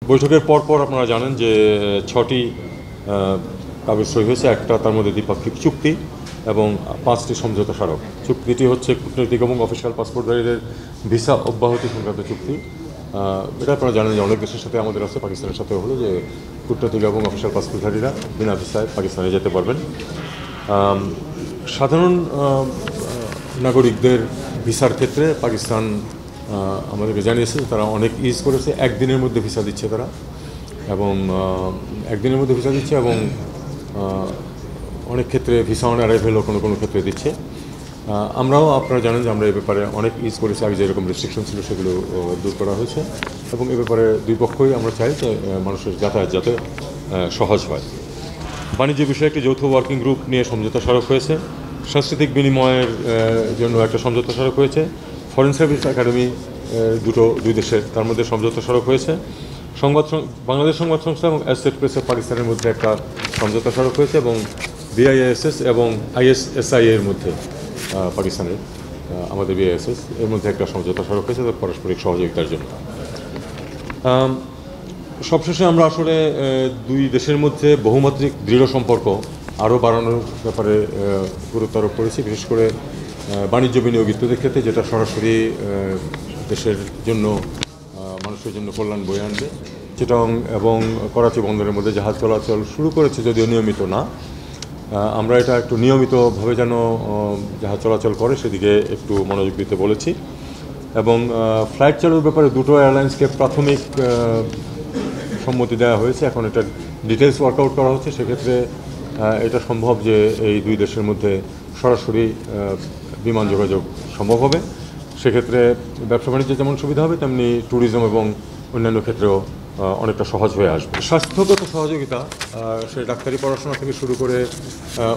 বৈঠকের পর আপনারা জানেন যে 6টি কাগজ সই হয়েছে, একটা তার মধ্যে দ্বিপাক্ষিক চুক্তি এবং 5টি সমঝোতা স্মারক। চুক্তিটি হচ্ছে কূটনৈতিক এবং অফিসিয়াল পাসপোর্টধারীদের ভিসা অব্যাহতি সংক্রান্ত চুক্তি। এটা আপনারা জানেন যে অনেক দেশের সাথে আমাদের আছে, পাকিস্তানের সাথে হলো যে কূটনৈতিক এবং অফিসিয়াল পাসপোর্টধারীরা বিনা ভিসায় পাকিস্তানে যেতে পারবেন। সাধারণ নাগরিকদের ভিসার ক্ষেত্রে পাকিস্তান আমাদেরকে জানিয়েছে তারা অনেক ইজ করেছে, একদিনের মধ্যে ভিসা দিচ্ছে তারা, এবং একদিনের মধ্যে ভিসা দিচ্ছে এবং অনেক ক্ষেত্রে ভিসা অন অ্যারাইভেলও কোনো কোনো ক্ষেত্রে দিচ্ছে। আমরাও আপনারা জানেন যে আমরা এ ব্যাপারে অনেক ইজ করেছি, আগে যেরকম রেস্ট্রিকশন ছিল সেগুলো দূর করা হয়েছে এবং এ ব্যাপারে দুই পক্ষই আমরা চাই যে মানুষের যাতায়াত যাতে সহজ হয়। বাণিজ্য বিষয়ে একটি যৌথ ওয়ার্কিং গ্রুপ নিয়ে সমঝোতা স্মারক হয়েছে। সাংস্কৃতিক বিনিময়ের জন্য একটা সমঝোতা স্মারক হয়েছে। ফরেন সার্ভিস একাডেমি দুই দেশের, তার মধ্যে সমঝোতা স্মারক হয়েছে। বাংলাদেশ সংবাদ সংস্থা এবং অ্যাসোসিয়েট প্রেস পাকিস্তানের মধ্যে একটা সমঝোতা স্মারক হয়েছে এবং বিআইএসএস এবং আইএসএসআই এর মধ্যে পাকিস্তানের আমাদের বিআইএসএস এর মধ্যে একটা সমঝোতা স্মারক হয়েছে পারস্পরিক সহযোগিতার জন্য। সবশেষে আমরা আসলে দুই দেশের মধ্যে বহুমাত্রিক দৃঢ় সম্পর্ক আরও বাড়ানোর ব্যাপারে গুরুত্ব আরোপ করেছি, বিশেষ করে বাণিজ্য বিনিয়োগ ইত্যাদির ক্ষেত্রে, যেটা সরাসরি দেশের জন্য মানুষের জন্য কল্যাণ বয়ে আনবে। চিটাগং এবং করাচি বন্দরের মধ্যে জাহাজ চলাচল শুরু করেছে, যদিও নিয়মিত না। আমরা এটা একটু নিয়মিতভাবে যেন জাহাজ চলাচল করে সেদিকে একটু মনোযোগ দিতে বলেছি এবং ফ্লাইট চালুর ব্যাপারে দুটো এয়ারলাইন্সকে প্রাথমিক সম্মতি দেওয়া হয়েছে। এখন এটা ডিটেলস ওয়ার্কআউট করা হচ্ছে। সেক্ষেত্রে এটা সম্ভব যে এই দুই দেশের মধ্যে সরাসরি বিমান যোগাযোগ সম্ভব হবে। সেক্ষেত্রে ব্যবসা বাণিজ্যে যেমন সুবিধা হবে, তেমনি ট্যুরিজম এবং অন্যান্য ক্ষেত্রেও অনেকটা সহজ হয়ে আসবে। স্বাস্থ্যগত সহযোগিতা, সে ডাক্তারি পড়াশোনা থেকে শুরু করে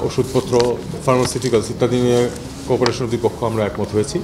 ওষুধপত্র, ফার্মাসিউটিক্যালস ইত্যাদি নিয়ে কোঅপারেশন দুই পক্ষ আমরা একমত হয়েছি।